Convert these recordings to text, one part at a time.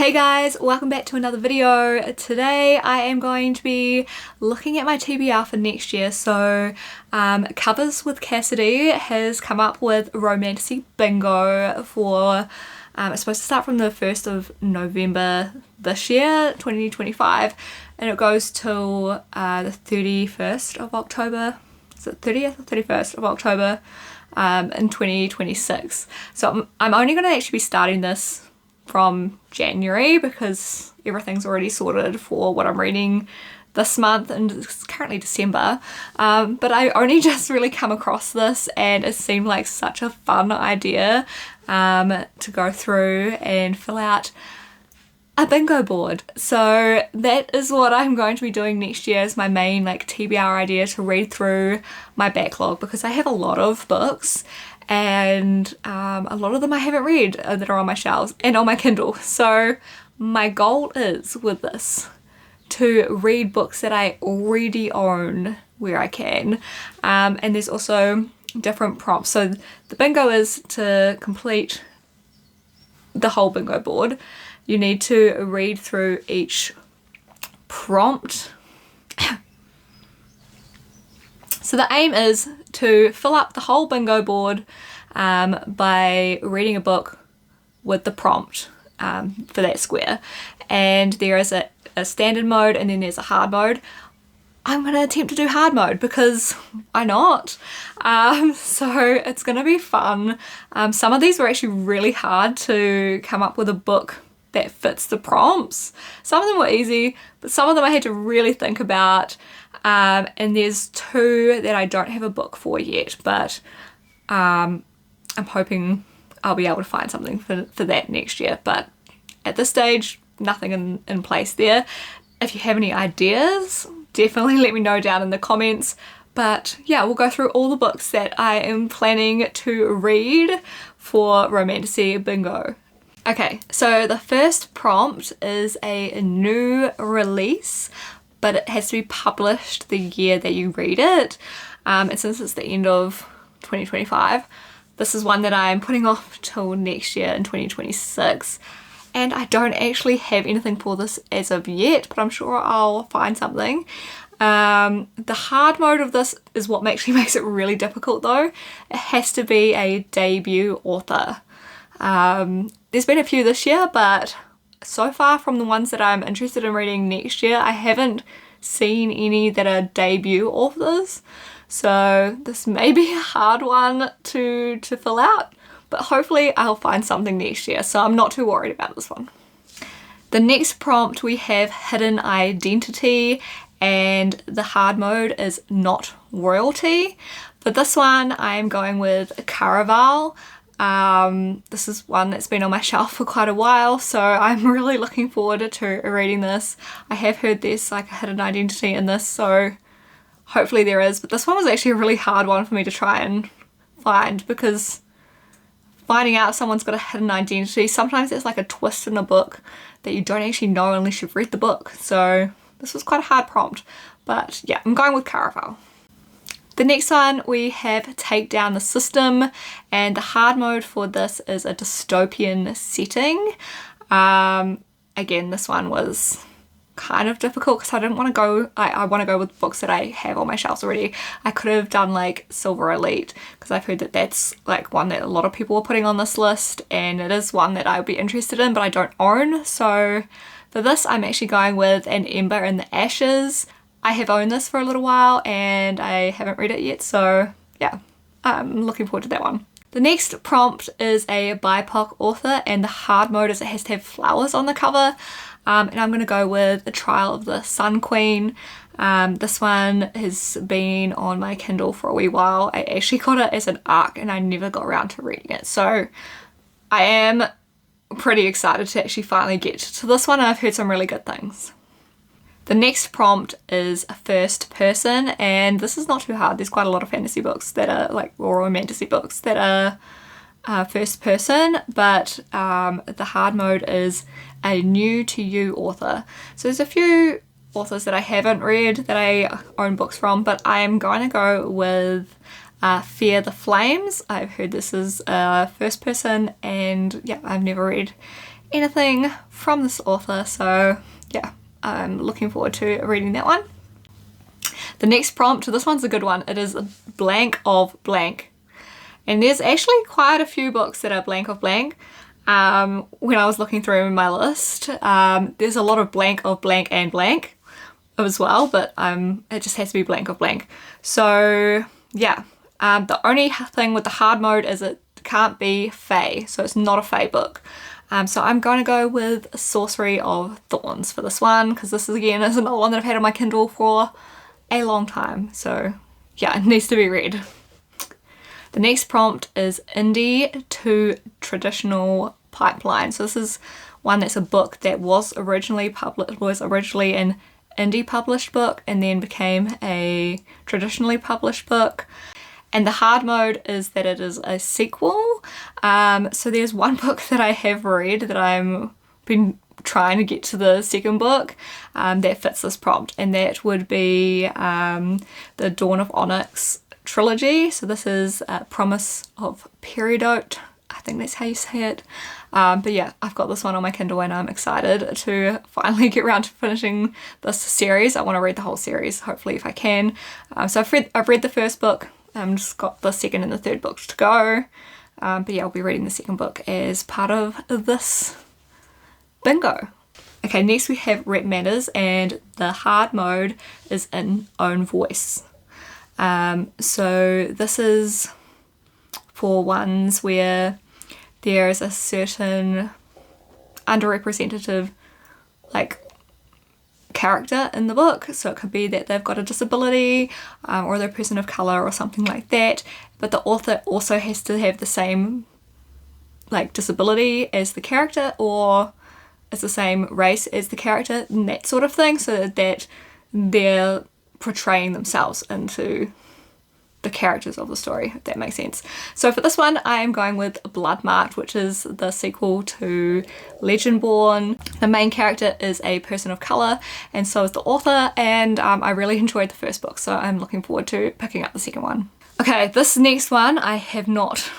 Hey guys, welcome back to another video. Today I am going to be looking at my TBR for next year. So Covers with Cassidy has come up with Romantasy Bingo for, it's supposed to start from the 1st of November this year, 2025, and it goes till the 31st of October. Is it 30th or 31st of October in 2026. So I'm only going to actually be starting this from January because everything's already sorted for what I'm reading this month, and it's currently December, but I only just really come across this and it seemed like such a fun idea to go through and fill out a bingo board. So that is what I'm going to be doing next year as my main TBR idea, to read through my backlog, because I have a lot of books and a lot of them I haven't read that are on my shelves and on my Kindle. So my goal is with this to read books that I already own where I can, and there's also different prompts. So the bingo is to complete the whole bingo board. You need to read through each prompt. So the aim is to fill up the whole bingo board by reading a book with the prompt for that square. And there is a standard mode and then there's a hard mode. I'm going to attempt to do hard mode because why not? So it's going to be fun. Some of these were actually really hard to come up with a book that fits the prompts. Some of them were easy, but some of them I had to really think about. And there's two that I don't have a book for yet, but I'm hoping I'll be able to find something for that next year. But at this stage, nothing in place there. If you have any ideas, definitely let me know down in the comments. But yeah, we'll go through all the books that I am planning to read for Romantasy Bingo. Okay, so the first prompt is a new release, but it has to be published the year that you read it. And since it's the end of 2025, this is one that I'm putting off till next year in 2026. And I don't actually have anything for this as of yet, but I'm sure I'll find something. The hard mode of this is what actually makes it really difficult though. It has to be a debut author. There's been a few this year, but so far from the ones that I'm interested in reading next year, I haven't seen any that are debut authors. So this may be a hard one to fill out, but hopefully I'll find something next year. So I'm not too worried about this one. The next prompt we have hidden identity, and the hard mode is not royalty. For this one, I am going with Caraval. This is one that's been on my shelf for quite a while, so I'm really looking forward to reading this. I have heard there's like a hidden identity in this, so hopefully there is, but this one was actually a really hard one for me to try and find, because finding out if someone's got a hidden identity, sometimes it's like a twist in a book that you don't actually know unless you've read the book. So this was quite a hard prompt, but yeah, I'm going with Caraval. The next one we have Take Down the System, and the hard mode for this is a dystopian setting. Again, this one was kind of difficult because I didn't want to go, I want to go with books that I have on my shelves already. I could have done like Silver Elite, because I've heard that that's like one that a lot of people are putting on this list, and it is one that I would be interested in but I don't own. So for this I'm actually going with An Ember in the Ashes. I have owned this for a little while and I haven't read it yet, so yeah, I'm looking forward to that one. The next prompt is a BIPOC author, and the hard mode is it has to have flowers on the cover, and I'm going to go with The Trial of the Sun Queen. This one has been on my Kindle for a wee while. I actually got it as an ARC and I never got around to reading it, so I am pretty excited to actually finally get to this one, and I've heard some really good things. The next prompt is a first person, and this is not too hard. There's quite a lot of fantasy books that are or romantasy books that are first person, but the hard mode is a new to you author. So there's a few authors that I haven't read that I own books from, but I am going to go with Fear the Flames. I've heard this is first person, and yeah, I've never read anything from this author, so yeah, I'm looking forward to reading that one. The next prompt, this one's a good one. It is blank of blank. And there's actually quite a few books that are blank of blank. When I was looking through my list, there's a lot of blank and blank as well, but it just has to be blank of blank. So yeah, the only thing with the hard mode is it can't be fae, so it's not a fae book. So I'm going to go with Sorcery of Thorns for this one, because this is another one that I've had on my Kindle for a long time, so yeah, it needs to be read. The next prompt is indie to traditional pipeline. So this is one that's a book that was originally an indie published book and then became a traditionally published book. And the hard mode is that it is a sequel. So there's one book that I have read that I'm been trying to get to the second book that fits this prompt, and that would be the Dawn of Onyx trilogy. So this is Promise of Peridote, I think that's how you say it. But yeah, I've got this one on my Kindle and I'm excited to finally get around to finishing this series. I want to read the whole series, hopefully, if I can. So I've read the first book, just got the second and the third books to go. But yeah, I'll be reading the second book as part of this bingo. Okay, next we have Rep Matters, and the hard mode is in own voice. So this is for ones where there is a certain underrepresented character in the book. So it could be that they've got a disability or they're a person of colour or something like that, but the author also has to have the same disability as the character, or it's the same race as the character, and that sort of thing, so that they're portraying themselves into the characters of the story, if that makes sense. So for this one, I am going with Bloodmarked, which is the sequel to Legendborn. The main character is a person of colour, and so is the author, and I really enjoyed the first book, so I'm looking forward to picking up the second one. Okay, this next one I have not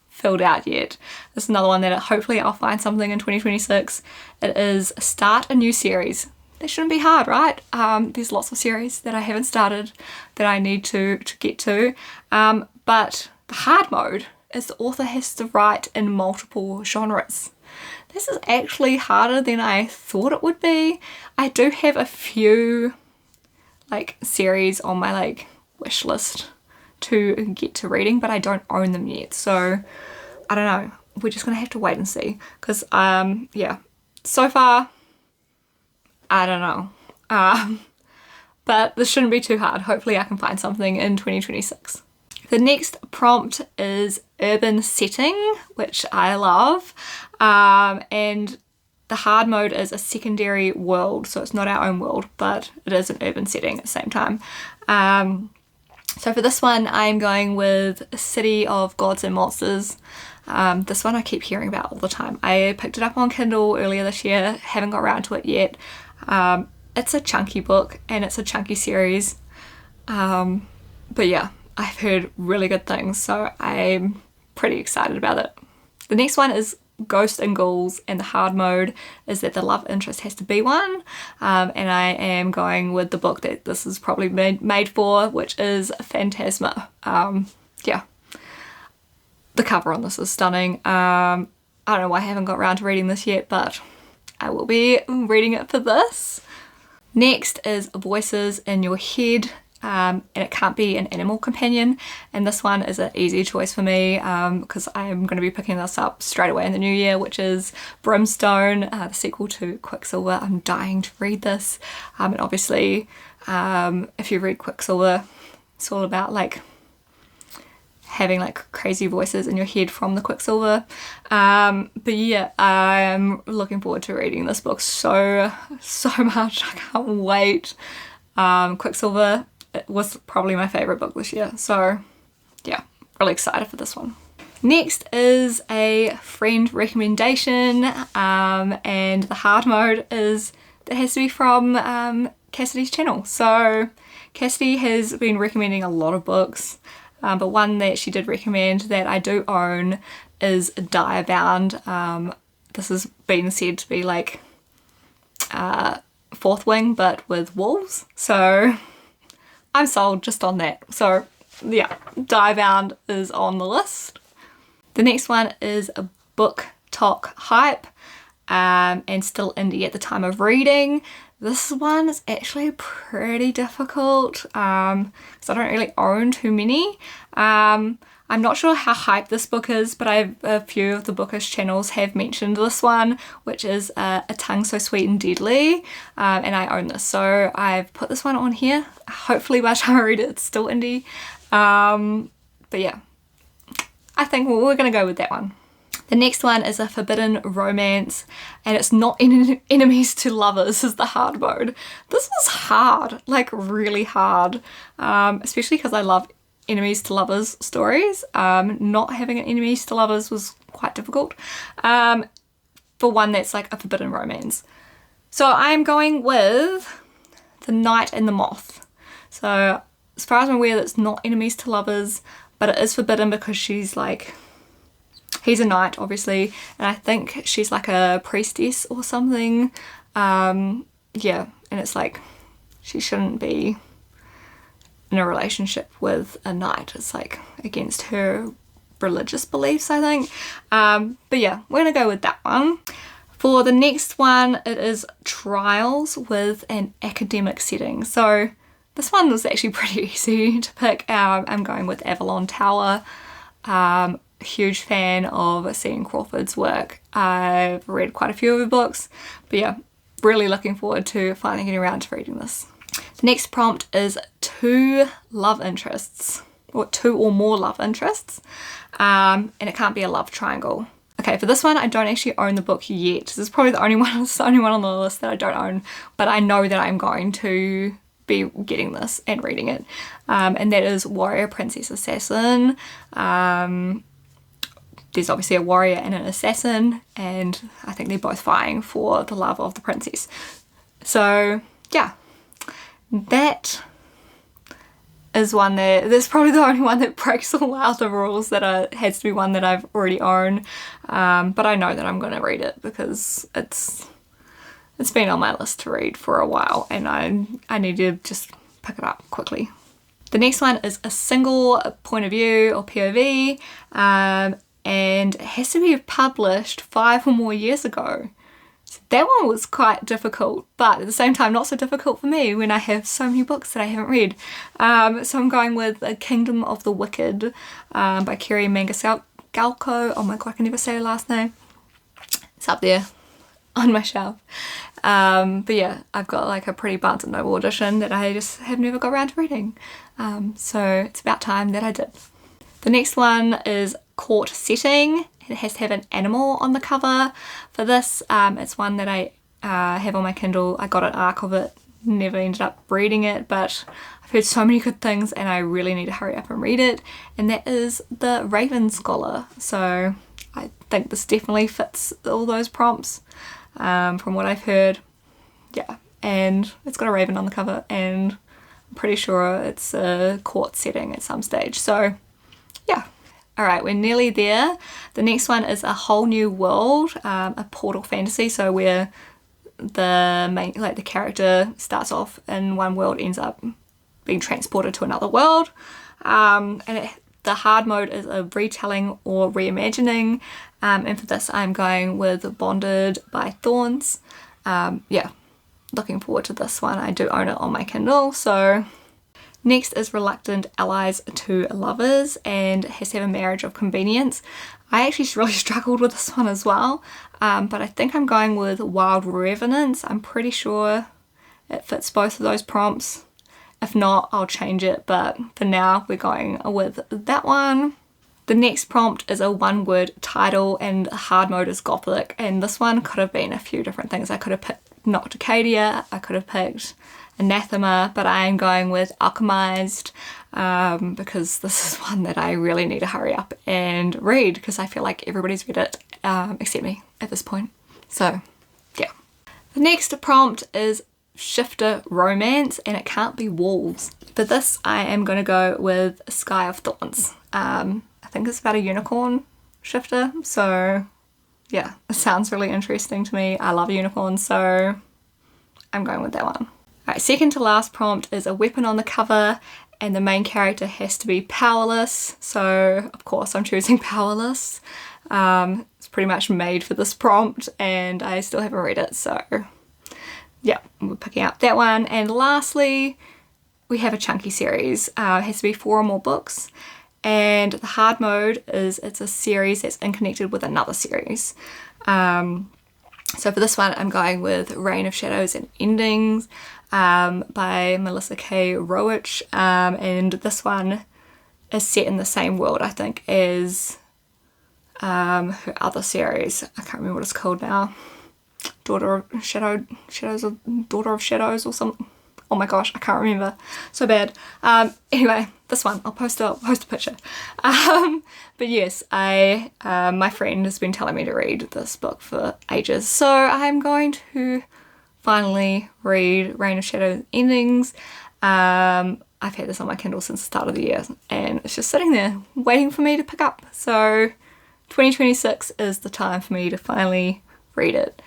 filled out yet. This is another one that hopefully I'll find something in 2026. It is Start a New Series. That shouldn't be hard, right? There's lots of series that I haven't started that I need to get to. But the hard mode is the author has to write in multiple genres. This is actually harder than I thought it would be. I do have a few series on my wish list to get to reading, but I don't own them yet, so I don't know. We're just gonna have to wait and see, because yeah, so far I don't know, but this shouldn't be too hard. Hopefully I can find something in 2026. The next prompt is urban setting, which I love, and the hard mode is a secondary world, so it's not our own world, but it is an urban setting at the same time. So for this one, I'm going with City of Gods and Monsters. This one I keep hearing about all the time. I picked it up on Kindle earlier this year, haven't got around to it yet. It's a chunky book and it's a chunky series. But yeah, I've heard really good things, so I'm pretty excited about it. The next one is Ghosts and Ghouls, and the hard mode is that the love interest has to be one, and I am going with the book that this is probably made for, which is Phantasma. Yeah, the cover on this is stunning. I don't know why I haven't got around to reading this yet, but I will be reading it for this. Next is Voices in Your Head. And it can't be an animal companion, and this one is an easy choice for me because I'm going to be picking this up straight away in the new year, which is Brimstone, the sequel to Quicksilver. I'm dying to read this, and obviously if you read Quicksilver, it's all about having crazy voices in your head from the Quicksilver. But yeah, I'm looking forward to reading this book so much. I can't wait. Quicksilver, it was probably my favourite book this year, so yeah, really excited for this one. Next is a friend recommendation, and the hard mode is that has to be from Cassidy's channel. So Cassidy has been recommending a lot of books, but one that she did recommend that I do own is Diabound. this has been said to be like Fourth Wing but with wolves, so I'm sold just on that. So yeah, Diebound is on the list. The next one is a Book Talk Hype, and still indie at the time of reading. This one is actually pretty difficult because I don't really own too many. I'm not sure how hyped this book is, but a few of the bookish channels have mentioned this one, which is A Tongue So Sweet and Deadly, and I own this, so I've put this one on here. Hopefully by the time I read it, it's still indie. But yeah, I think we're gonna go with that one. The next one is a forbidden romance, and it's not enemies to lovers is the hard mode. This was hard, like really hard, especially because I love enemies to lovers stories. Not having an enemies to lovers was quite difficult for one that's like a forbidden romance. So I'm going with The Knight and the Moth. So as far as I'm aware, that's not enemies to lovers, but it is forbidden because she's like, he's a knight obviously, and I think she's like a priestess or something. Yeah, and it's like she shouldn't be in a relationship with a knight. It's like against her religious beliefs, I think. But yeah, we're gonna go with that one. For the next one, it is Trials with an academic setting. So this one was actually pretty easy to pick. I'm going with Avalon Tower. Huge fan of C.N. Crawford's work. I've read quite a few of her books, but yeah, really looking forward to finally getting around to reading this. The next prompt is two love interests, or two or more love interests, and it can't be a love triangle. Okay, for this one, I don't actually own the book yet. This is probably the only one on the list that I don't own, but I know that I'm going to be getting this and reading it, and that is Warrior Princess Assassin. There's obviously a warrior and an assassin, and I think they're both vying for the love of the princess. So yeah, that is one that's probably the only one that breaks all other rules, that has to be one that I've already owned, but I know that I'm going to read it because it's been on my list to read for a while, and I need to just pick it up quickly. The next one is a single point of view or POV, and it has to be published 5 or more years ago. So that one was quite difficult, but at the same time not so difficult for me when I have so many books that I haven't read. So I'm going with A Kingdom of the Wicked by Kerry Mangagalko. Oh my god, I can never say her last name. It's up there on my shelf. But yeah, I've got like a pretty Barnes & Noble edition that I just have never got around to reading. So it's about time that I did. The next one is Court Setting. It has to have an animal on the cover. For this, it's one that I have on my Kindle. I got an ARC of it, never ended up reading it, but I've heard so many good things and I really need to hurry up and read it. And that is The Raven Scholar. So I think this definitely fits all those prompts from what I've heard. Yeah, and it's got a raven on the cover, and I'm pretty sure it's a court setting at some stage. So yeah. Alright, we're nearly there. The next one is A Whole New World, a portal fantasy, so where the character starts off in one world, ends up being transported to another world. The hard mode is a retelling or reimagining, and for this I'm going with Bonded by Thorns. Yeah, looking forward to this one. I do own it on my Kindle, so... Next is Reluctant Allies to Lovers, and it has to have a marriage of convenience. I actually really struggled with this one as well, but I think I'm going with Wild Revenants. I'm pretty sure it fits both of those prompts. If not, I'll change it, but for now we're going with that one. The next prompt is a one-word title, and hard mode is Gothic, and this one could have been a few different things. I could have picked Nocticadia, I could have picked Anathema, but I am going with Alchemized because this is one that I really need to hurry up and read because I feel like everybody's read it except me at this point. So yeah. The next prompt is Shifter Romance, and it can't be wolves. For this I am going to go with Sky of Thorns. I think it's about a unicorn shifter, so yeah, it sounds really interesting to me. I love unicorns, so I'm going with that one. Alright, second to last prompt is a weapon on the cover, and the main character has to be powerless, so of course I'm choosing powerless. It's pretty much made for this prompt and I still haven't read it, so yeah, we're picking up that one. And lastly, we have a chunky series. It has to be 4 or more books, and the hard mode is it's a series that's interconnected with another series. So for this one I'm going with Reign of Shadows and Endings by Melissa K. Roach, and this one is set in the same world, I think, as her other series. I can't remember what it's called now. Daughter of Shadows or Daughter of Shadows or something. Oh my gosh, I can't remember. So bad. Anyway, this one, I'll post a picture. But yes, my friend has been telling me to read this book for ages, so I'm going to finally read Reign of Shadows Endings. I've had this on my Kindle since the start of the year, and it's just sitting there waiting for me to pick up. So 2026 is the time for me to finally read it.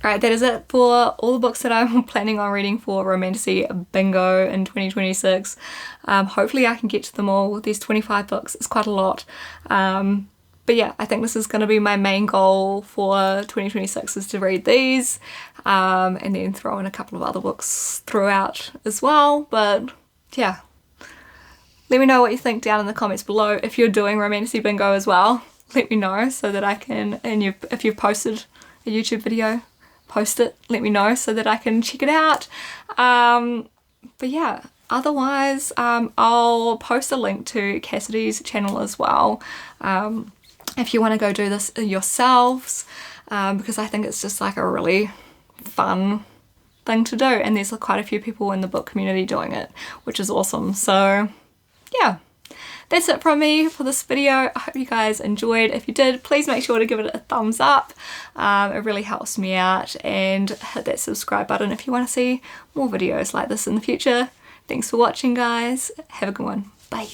Alright, that is it for all the books that I'm planning on reading for Romantasy Bingo in 2026. Hopefully I can get to them all. There's 25 books, it's quite a lot. But yeah, I think this is going to be my main goal for 2026, is to read these, and then throw in a couple of other books throughout as well. But yeah, let me know what you think down in the comments below. If you're doing Romantasy Bingo as well, let me know so that I can, and if you've posted a YouTube video, post it, let me know so that I can check it out. But yeah, otherwise I'll post a link to Cassidy's channel as well, if you want to go do this yourselves, because I think it's just like a really fun thing to do, and there's quite a few people in the book community doing it, which is awesome. So yeah, that's it from me for this video. I hope you guys enjoyed. If you did, please make sure to give it a thumbs up. It really helps me out, and hit that subscribe button if you want to see more videos like this in the future. Thanks for watching, guys. Have a good one. Bye.